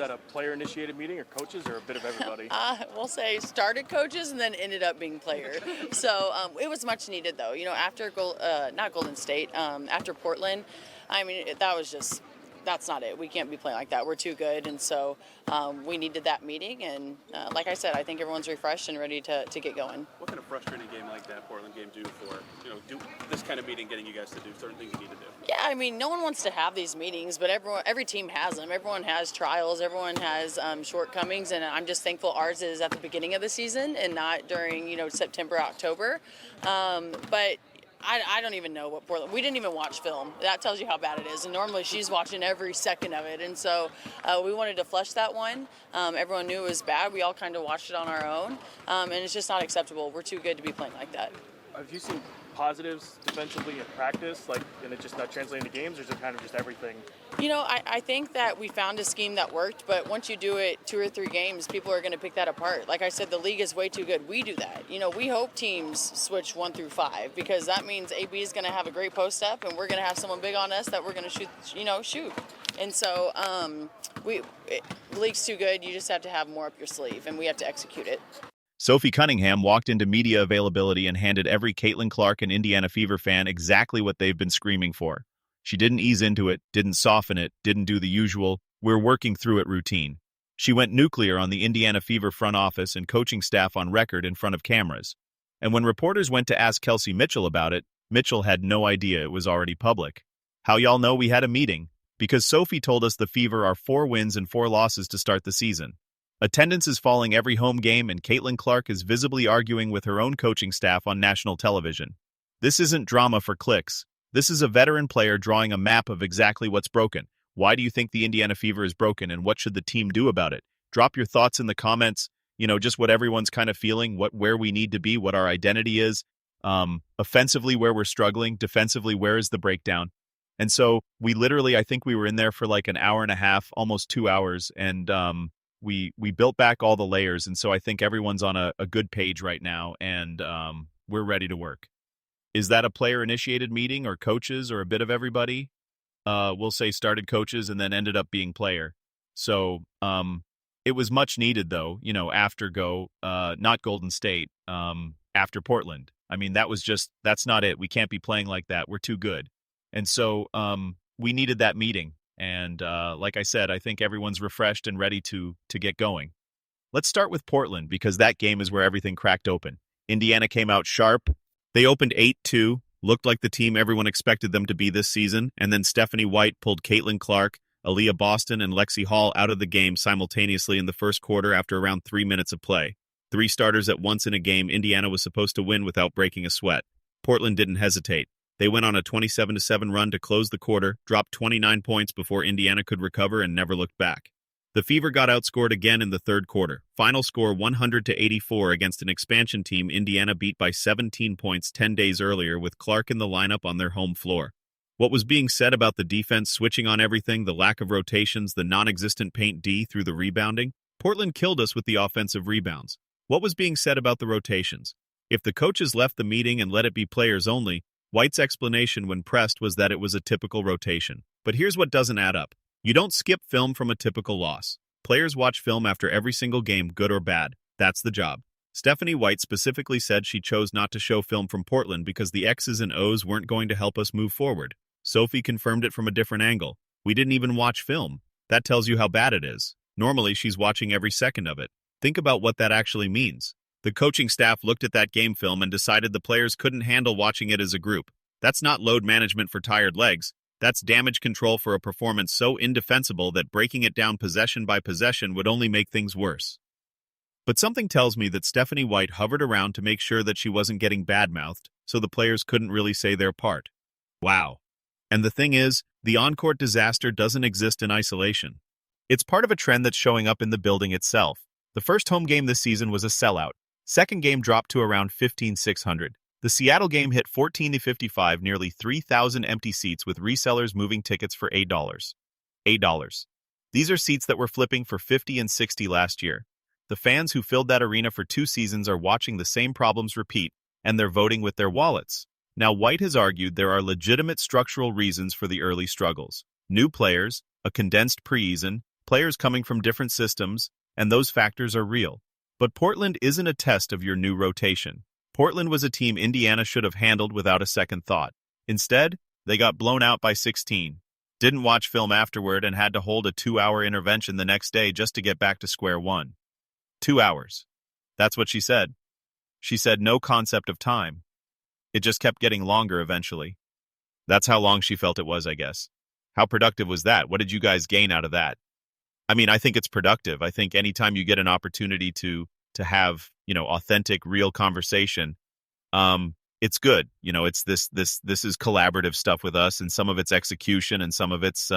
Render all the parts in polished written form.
that a player-initiated meeting or coaches or a bit of everybody? We'll say started coaches and then ended up being player. So it was much needed though. After not Golden State, after Portland, I mean that was just. That's not it. We can't be playing like that. We're too good, and so we needed that meeting. And like I said, I think everyone's refreshed and ready to get going. What kind of frustrating game like that Portland game do for do this kind of meeting, getting you guys to do certain things you need to do? Yeah, I mean, no one wants to have these meetings, but every team has them. Everyone has trials. Everyone has shortcomings, and I'm just thankful ours is at the beginning of the season and not during September, October. But I don't even know what Portland. We didn't even watch film. That tells you how bad it is. And normally she's watching every second of it. And so we wanted to flush that one. Everyone knew it was bad. We all kind of watched it on our own. And it's just not acceptable. We're too good to be playing like that. Have you seen positives defensively in practice, and it just not translating to games, or is it kind of just everything? I think that we found a scheme that worked, but once you do it 2 or 3 games, people are going to pick that apart. Like I said, the league is way too good. We do that. We hope teams switch 1 through 5 because that means AB is going to have a great post up, and we're going to have someone big on us that we're going to shoot. And so the league's too good. You just have to have more up your sleeve, and we have to execute it. Sophie Cunningham walked into media availability and handed every Caitlin Clark and Indiana Fever fan exactly what they've been screaming for. She didn't ease into it, didn't soften it, didn't do the usual, "we're working through it" routine. She went nuclear on the Indiana Fever front office and coaching staff on record in front of cameras. And when reporters went to ask Kelsey Mitchell about it, Mitchell had no idea it was already public. How y'all know we had a meeting? Because Sophie told us the Fever are 4 wins and 4 losses to start the season. Attendance is falling every home game, and Caitlin Clark is visibly arguing with her own coaching staff on national television. This isn't drama for clicks. This is a veteran player drawing a map of exactly what's broken. Why do you think the Indiana Fever is broken, and what should the team do about it? Drop your thoughts in the comments, just what everyone's kind of feeling, where we need to be, what our identity is. Offensively, where we're struggling, defensively, where is the breakdown? And so I think we were in there for like an hour and a half, almost 2 hours, and we built back all the layers, and so I think everyone's on a good page right now, and we're ready to work. Is that a player-initiated meeting, or coaches, or a bit of everybody? We'll say started coaches and then ended up being player. So it was much needed, though, after not Golden State, after Portland. I mean, that's not it. We can't be playing like that. We're too good. And so we needed that meeting. And like I said, I think everyone's refreshed and ready to get going. Let's start with Portland, because that game is where everything cracked open. Indiana came out sharp. They opened 8-2, looked like the team everyone expected them to be this season, and then Stephanie White pulled Caitlin Clark, Aaliyah Boston, and Lexi Hall out of the game simultaneously in the first quarter after around 3 minutes of play. 3 starters at once in a game Indiana was supposed to win without breaking a sweat. Portland didn't hesitate. They went on a 27-7 run to close the quarter, dropped 29 points before Indiana could recover, and never looked back. The Fever got outscored again in the third quarter. Final score 100-84 against an expansion team Indiana beat by 17 points 10 days earlier, with Clark in the lineup on their home floor. What was being said about the defense switching on everything, the lack of rotations, the non-existent paint D through the rebounding? Portland killed us with the offensive rebounds. What was being said about the rotations? If the coaches left the meeting and let it be players only, White's explanation when pressed was that it was a typical rotation. But here's what doesn't add up. You don't skip film from a typical loss. Players watch film after every single game, good or bad. That's the job. Stephanie White specifically said she chose not to show film from Portland because the X's and O's weren't going to help us move forward. Sophie confirmed it from a different angle. We didn't even watch film. That tells you how bad it is. Normally, she's watching every second of it. Think about what that actually means. The coaching staff looked at that game film and decided the players couldn't handle watching it as a group. That's not load management for tired legs. That's damage control for a performance so indefensible that breaking it down possession by possession would only make things worse. But something tells me that Stephanie White hovered around to make sure that she wasn't getting bad-mouthed, so the players couldn't really say their part. Wow. And the thing is, the on-court disaster doesn't exist in isolation. It's part of a trend that's showing up in the building itself. The first home game this season was a sellout. Second game dropped to around 15,600. The Seattle game hit 14-55, nearly 3,000 empty seats with resellers moving tickets for $8. $8. These are seats that were flipping for $50 and $60 last year. The fans who filled that arena for 2 seasons are watching the same problems repeat, and they're voting with their wallets. Now, White has argued there are legitimate structural reasons for the early struggles. New players, a condensed preseason, players coming from different systems, and those factors are real. But Portland isn't a test of your new rotation. Portland was a team Indiana should have handled without a second thought. Instead, they got blown out by 16. Didn't watch film afterward and had to hold a 2-hour intervention the next day just to get back to square one. 2 hours. That's what she said. She said no concept of time. It just kept getting longer eventually. That's how long she felt it was, I guess. How productive was that? What did you guys gain out of that? I mean, I think it's productive. I think anytime you get an opportunity to have, authentic, real conversation, it's good. It's this is collaborative stuff with us, and some of it's execution, and some of it's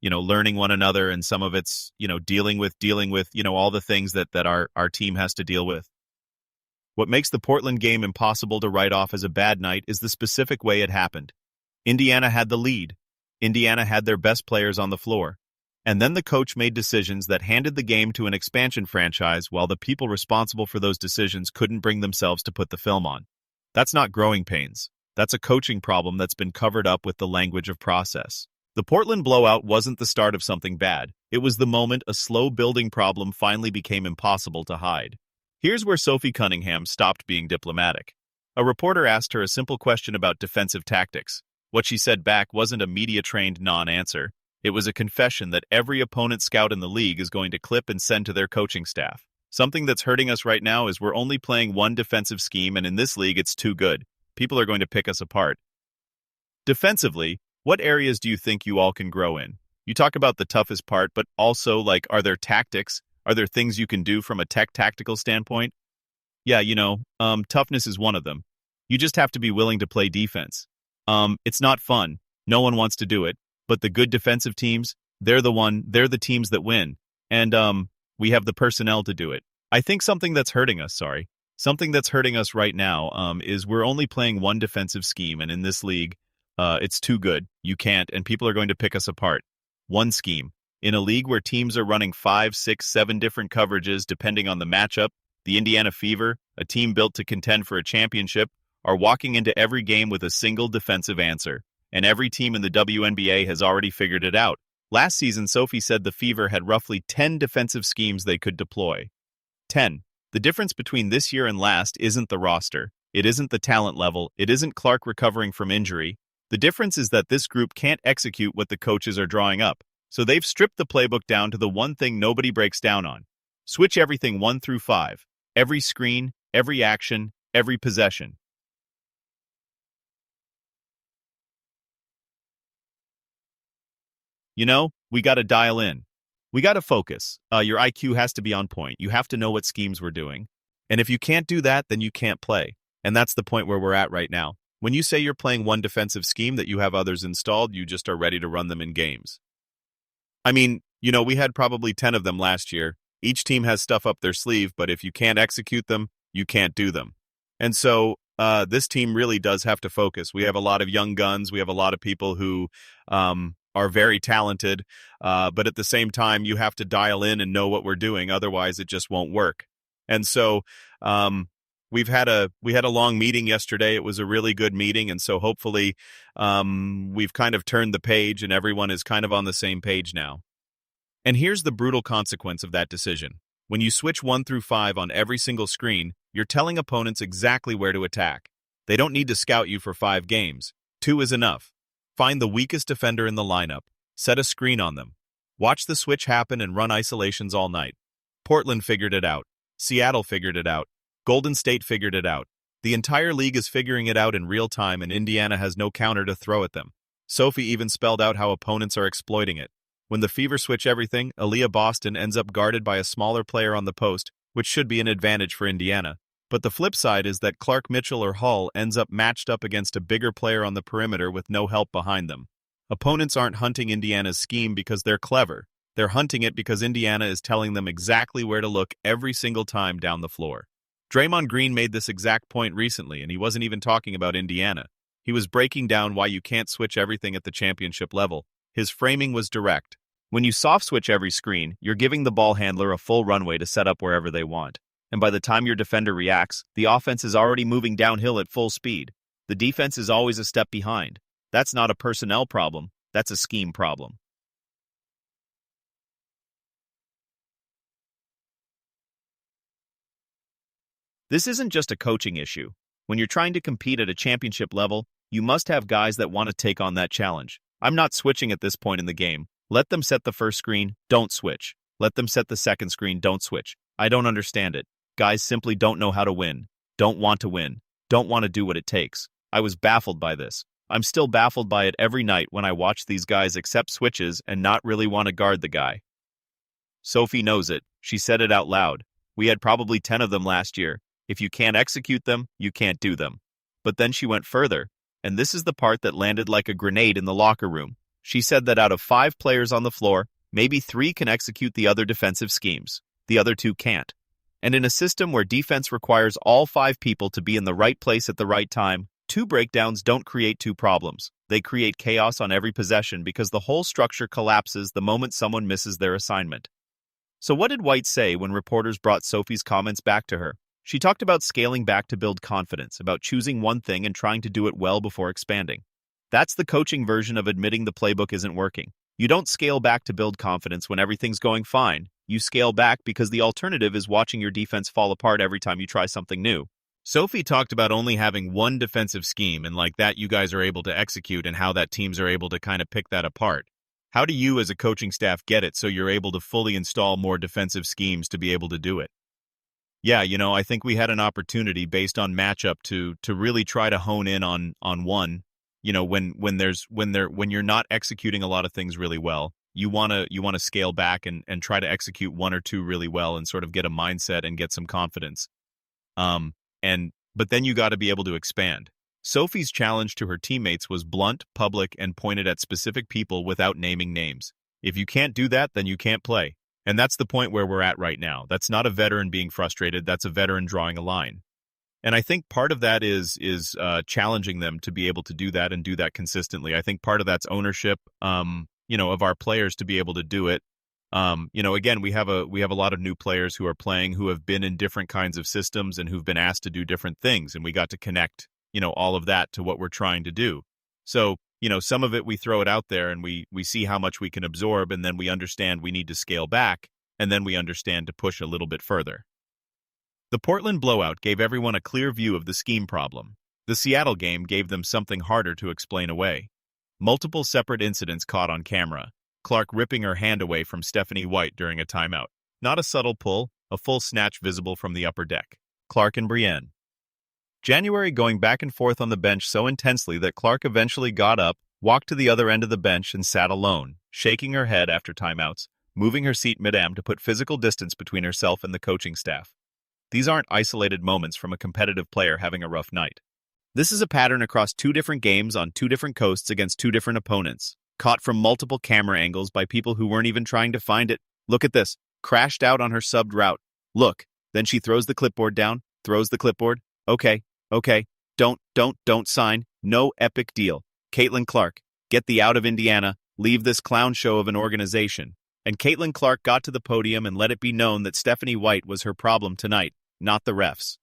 learning one another, and some of it's dealing with all the things that our team has to deal with. What makes the Portland game impossible to write off as a bad night is the specific way it happened. Indiana had the lead. Indiana had their best players on the floor. And then the coach made decisions that handed the game to an expansion franchise while the people responsible for those decisions couldn't bring themselves to put the film on. That's not growing pains. That's a coaching problem that's been covered up with the language of process. The Portland blowout wasn't the start of something bad. It was the moment a slow-building problem finally became impossible to hide. Here's where Sophie Cunningham stopped being diplomatic. A reporter asked her a simple question about defensive tactics. What she said back wasn't a media-trained non-answer. It was a confession that every opponent scout in the league is going to clip and send to their coaching staff. Something that's hurting us right now is we're only playing one defensive scheme, and in this league it's too good. People are going to pick us apart. Defensively, what areas do you think you all can grow in? You talk about the toughest part, but also, are there tactics? Are there things you can do from a tactical standpoint? Yeah, toughness is one of them. You just have to be willing to play defense. It's not fun. No one wants to do it. But the good defensive teams, they're the teams that win. And we have the personnel to do it. I think something that's hurting us right now is we're only playing one defensive scheme, and in this league, it's too good. You can't, and people are going to pick us apart. One scheme. In a league where teams are running 5, 6, 7 different coverages depending on the matchup, the Indiana Fever, a team built to contend for a championship, are walking into every game with a single defensive answer. And every team in the WNBA has already figured it out. Last season, Sophie said the Fever had roughly 10 defensive schemes they could deploy. 10. The difference between this year and last isn't the roster. It isn't the talent level. It isn't Clark recovering from injury. The difference is that this group can't execute what the coaches are drawing up. So they've stripped the playbook down to the one thing nobody breaks down on. Switch everything 1 through 5. Every screen, every action, every possession. We got to dial in. We got to focus. Your IQ has to be on point. You have to know what schemes we're doing. And if you can't do that, then you can't play. And that's the point where we're at right now. When you say you're playing one defensive scheme that you have others installed, you just are ready to run them in games. I mean, we had probably 10 of them last year. Each team has stuff up their sleeve, but if you can't execute them, you can't do them. And so this team really does have to focus. We have a lot of young guns. We have a lot of people who are very talented, but at the same time, you have to dial in and know what we're doing. Otherwise, it just won't work. And so we had a long meeting yesterday. It was a really good meeting, and so hopefully we've kind of turned the page and everyone is kind of on the same page now. And here's the brutal consequence of that decision. When you switch 1 through 5 on every single screen, you're telling opponents exactly where to attack. They don't need to scout you for 5 games. 2 is enough. Find the weakest defender in the lineup. Set a screen on them. Watch the switch happen and run isolations all night. Portland figured it out. Seattle figured it out. Golden State figured it out. The entire league is figuring it out in real time, and Indiana has no counter to throw at them. Sophie even spelled out how opponents are exploiting it. When the Fever switch everything, Aaliyah Boston ends up guarded by a smaller player on the post, which should be an advantage for Indiana. But the flip side is that Clark Mitchell or Hull ends up matched up against a bigger player on the perimeter with no help behind them. Opponents aren't hunting Indiana's scheme because they're clever. They're hunting it because Indiana is telling them exactly where to look every single time down the floor. Draymond Green made this exact point recently, and he wasn't even talking about Indiana. He was breaking down why you can't switch everything at the championship level. His framing was direct. When you soft switch every screen, you're giving the ball handler a full runway to set up wherever they want. And by the time your defender reacts, the offense is already moving downhill at full speed. The defense is always a step behind. That's not a personnel problem. That's a scheme problem. This isn't just a coaching issue. When you're trying to compete at a championship level, you must have guys that want to take on that challenge. I'm not switching at this point in the game. Let them set the first screen, don't switch. Let them set the second screen, don't switch. I don't understand it. Guys simply don't know how to win, don't want to do what it takes. I was baffled by this. I'm still baffled by it every night when I watch these guys accept switches and not really want to guard the guy. Sophie knows it. She said it out loud. We had probably 10 of them last year. If you can't execute them, you can't do them. But then she went further, and this is the part that landed like a grenade in the locker room. She said that out of 5 players on the floor, maybe 3 can execute the other defensive schemes. The other 2 can't. And in a system where defense requires all 5 people to be in the right place at the right time, 2 breakdowns don't create 2 problems. They create chaos on every possession because the whole structure collapses the moment someone misses their assignment. So what did White say when reporters brought Sophie's comments back to her? She talked about scaling back to build confidence, about choosing one thing and trying to do it well before expanding. That's the coaching version of admitting the playbook isn't working. You don't scale back to build confidence when everything's going fine. You scale back because the alternative is watching your defense fall apart every time you try something new. Sophie talked about only having one defensive scheme and like that you guys are able to execute and how that teams are able to kind of pick that apart. How do you as a coaching staff get it so you're able to fully install more defensive schemes to be able to do it? Yeah, I think we had an opportunity based on matchup to really try to hone in on one. When you're not executing a lot of things really well, you want to scale back and try to execute 1 or 2 really well and sort of get a mindset and get some confidence. But then you got to be able to expand. Sophie's challenge to her teammates was blunt, public, and pointed at specific people without naming names. If you can't do that, then you can't play. And that's the point where we're at right now. That's not a veteran being frustrated. That's a veteran drawing a line. And I think part of that is challenging them to be able to do that and do that consistently. I think part of that's ownership, of our players to be able to do it. Again, we have a lot of new players who are playing who have been in different kinds of systems and who've been asked to do different things, and we got to connect, all of that to what we're trying to do. So, some of it we throw it out there and we see how much we can absorb, and then we understand we need to scale back, and then we understand to push a little bit further. The Portland blowout gave everyone a clear view of the scheme problem. The Seattle game gave them something harder to explain away. Multiple separate incidents caught on camera. Clark ripping her hand away from Stephanie White during a timeout. Not a subtle pull, a full snatch visible from the upper deck. Clark and Brienne. January going back and forth on the bench so intensely that Clark eventually got up, walked to the other end of the bench and sat alone, shaking her head after timeouts, moving her seat mid-am to put physical distance between herself and the coaching staff. These aren't isolated moments from a competitive player having a rough night. This is a pattern across 2 different games on 2 different coasts against 2 different opponents, caught from multiple camera angles by people who weren't even trying to find it. Look at this. Crashed out on her subbed route. Look. Then she throws the clipboard down, throws the clipboard. Okay. Don't sign. No epic deal. Caitlin Clark, get thee out of Indiana. Leave this clown show of an organization. And Caitlin Clark got to the podium and let it be known that Stephanie White was her problem tonight, not the refs.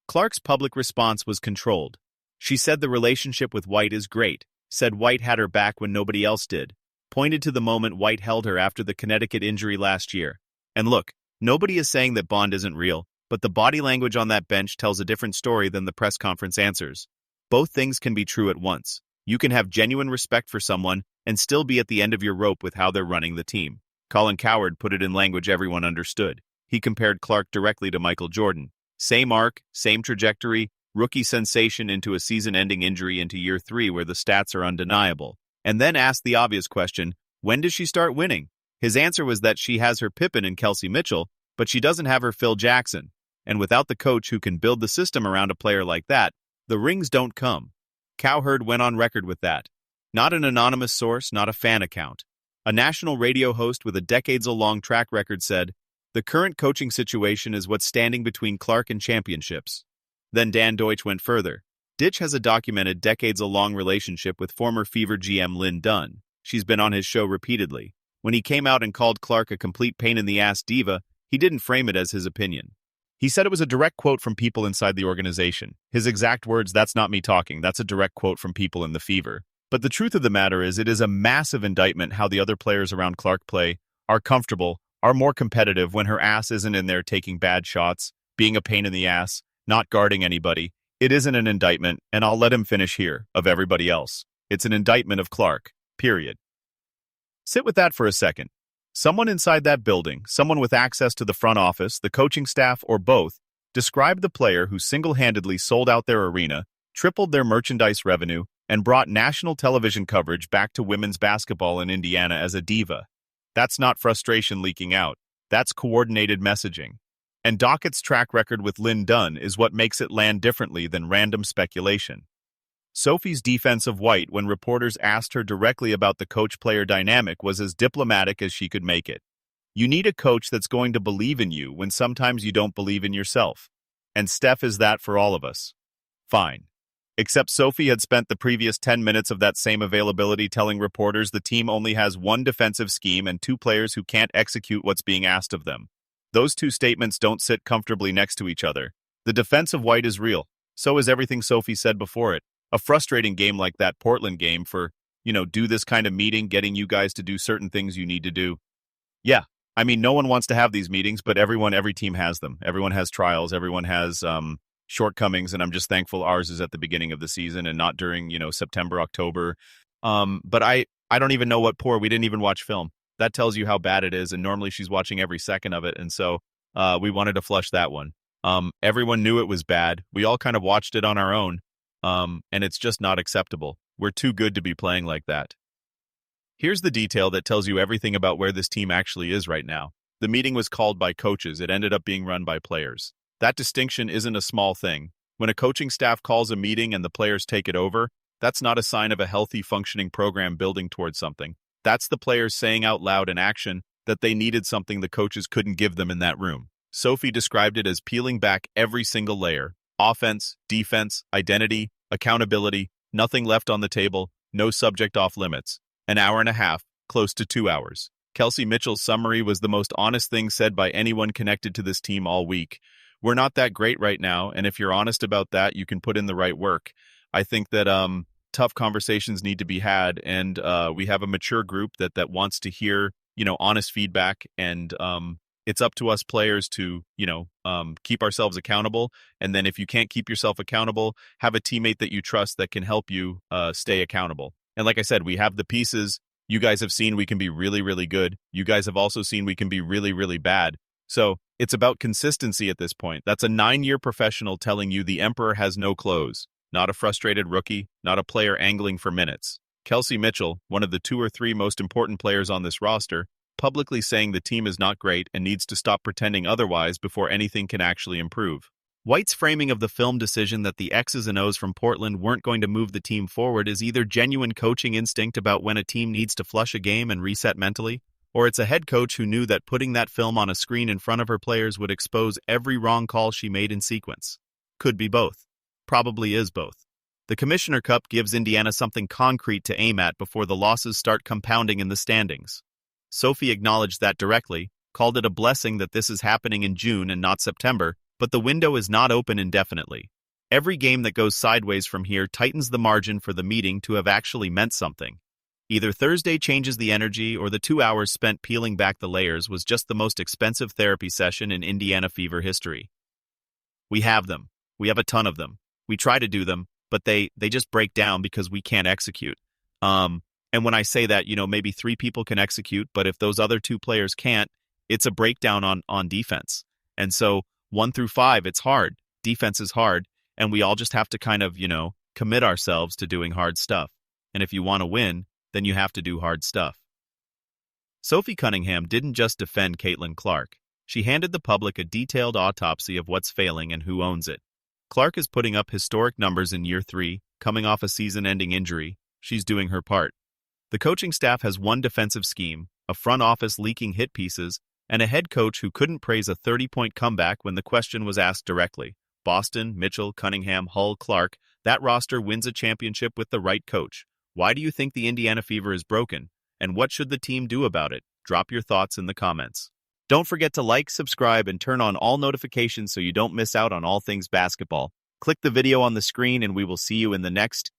Clark's public response was controlled. She said the relationship with White is great, said White had her back when nobody else did, pointed to the moment White held her after the Connecticut injury last year. And look, nobody is saying that bond isn't real, but the body language on that bench tells a different story than the press conference answers. Both things can be true at once. You can have genuine respect for someone and still be at the end of your rope with how they're running the team. Colin Cowherd put it in language everyone understood. He compared Clark directly to Michael Jordan. Same arc, same trajectory, rookie sensation into a season-ending injury into year 3 where the stats are undeniable. And then asked the obvious question, when does she start winning? His answer was that she has her Pippen and Kelsey Mitchell, but she doesn't have her Phil Jackson. And without the coach who can build the system around a player like that, the rings don't come. Cowherd went on record with that. Not an anonymous source, not a fan account. A national radio host with a decades-long track record said, the current coaching situation is what's standing between Clark and championships. Then Dan Deutsch went further. Ditch has a documented decades-long relationship with former Fever GM Lynn Dunn. She's been on his show repeatedly. When he came out and called Clark a complete pain-in-the-ass diva, he didn't frame it as his opinion. He said it was a direct quote from people inside the organization. His exact words, that's not me talking, that's a direct quote from people in the Fever. But the truth of the matter is it is a massive indictment how the other players around Clark play, are comfortable, are more competitive when her ass isn't in there taking bad shots, being a pain in the ass, not guarding anybody. It isn't an indictment, and I'll let him finish here, of everybody else. It's an indictment of Clark, period. Sit with that for a second. Someone inside that building, someone with access to the front office, the coaching staff, or both, described the player who single-handedly sold out their arena, tripled their merchandise revenue, and brought national television coverage back to women's basketball in Indiana as a diva. That's not frustration leaking out. That's coordinated messaging. And Dockett's track record with Lynn Dunn is what makes it land differently than random speculation. Sophie's defense of White when reporters asked her directly about the coach-player dynamic was as diplomatic as she could make it. You need a coach that's going to believe in you when sometimes you don't believe in yourself. And Steph is that for all of us. Fine. Except Sophie had spent the previous 10 minutes of that same availability telling reporters the team only has one defensive scheme and two players who can't execute what's being asked of them. Those two statements don't sit comfortably next to each other. The defense of White is real. So is everything Sophie said before it. A frustrating game like that Portland game for, do this kind of meeting, getting you guys to do certain things you need to do. Yeah, I mean, no one wants to have these meetings, but every team has them. Everyone has trials. Everyone has shortcomings, and I'm just thankful ours is at the beginning of the season and not during, September, October. But I don't even know we didn't even watch film. That tells you how bad it is, and normally she's watching every second of it, and so we wanted to flush that one. Everyone knew it was bad. We all kind of watched it on our own, and it's just not acceptable. We're too good to be playing like that. Here's the detail that tells you everything about where this team actually is right now. The meeting was called by coaches. It ended up being run by players. That distinction isn't a small thing. When a coaching staff calls a meeting and the players take it over, that's not a sign of a healthy, functioning program building towards something. That's the players saying out loud in action that they needed something the coaches couldn't give them in that room. Sophie described it as peeling back every single layer. Offense, defense, identity, accountability, nothing left on the table, no subject off limits. An hour and a half, close to 2 hours. Kelsey Mitchell's summary was the most honest thing said by anyone connected to this team all week. We're not that great right now, and if you're honest about that, you can put in the right work. I think that tough conversations need to be had, and we have a mature group that wants to hear, honest feedback, and it's up to us players to, keep ourselves accountable. And then if you can't keep yourself accountable, have a teammate that you trust that can help you stay accountable. And like I said, we have the pieces. You guys have seen we can be really, really good. You guys have also seen we can be really, really bad. So it's about consistency at this point. That's a 9-year professional telling you the emperor has no clothes. Not a frustrated rookie, not a player angling for minutes. Kelsey Mitchell, one of the 2 or 3 most important players on this roster, publicly saying the team is not great and needs to stop pretending otherwise before anything can actually improve. White's framing of the film decision that the X's and O's from Portland weren't going to move the team forward is either genuine coaching instinct about when a team needs to flush a game and reset mentally, or it's a head coach who knew that putting that film on a screen in front of her players would expose every wrong call she made in sequence. Could be both. Probably is both. The Commissioner Cup gives Indiana something concrete to aim at before the losses start compounding in the standings. Sophie acknowledged that directly, called it a blessing that this is happening in June and not September, but the window is not open indefinitely. Every game that goes sideways from here tightens the margin for the meeting to have actually meant something. Either Thursday changes the energy or the 2 hours spent peeling back the layers was just the most expensive therapy session in Indiana Fever history. We have them. We have a ton of them. We try to do them, but they just break down because we can't execute. And when I say that, maybe 3 people can execute, but if those other 2 players can't, it's a breakdown on defense. And so 1 through 5, it's hard. Defense is hard, and we all just have to kind of, commit ourselves to doing hard stuff. And if you want to win, then you have to do hard stuff. Sophie Cunningham didn't just defend Caitlin Clark. She handed the public a detailed autopsy of what's failing and who owns it. Clark is putting up historic numbers in year 3, coming off a season-ending injury. She's doing her part. The coaching staff has one defensive scheme, a front office leaking hit pieces, and a head coach who couldn't praise a 30-point comeback when the question was asked directly. Boston, Mitchell, Cunningham, Hull, Clark, that roster wins a championship with the right coach. Why do you think the Indiana Fever is broken? And what should the team do about it? Drop your thoughts in the comments. Don't forget to like, subscribe, and turn on all notifications so you don't miss out on all things basketball. Click the video on the screen and we will see you in the next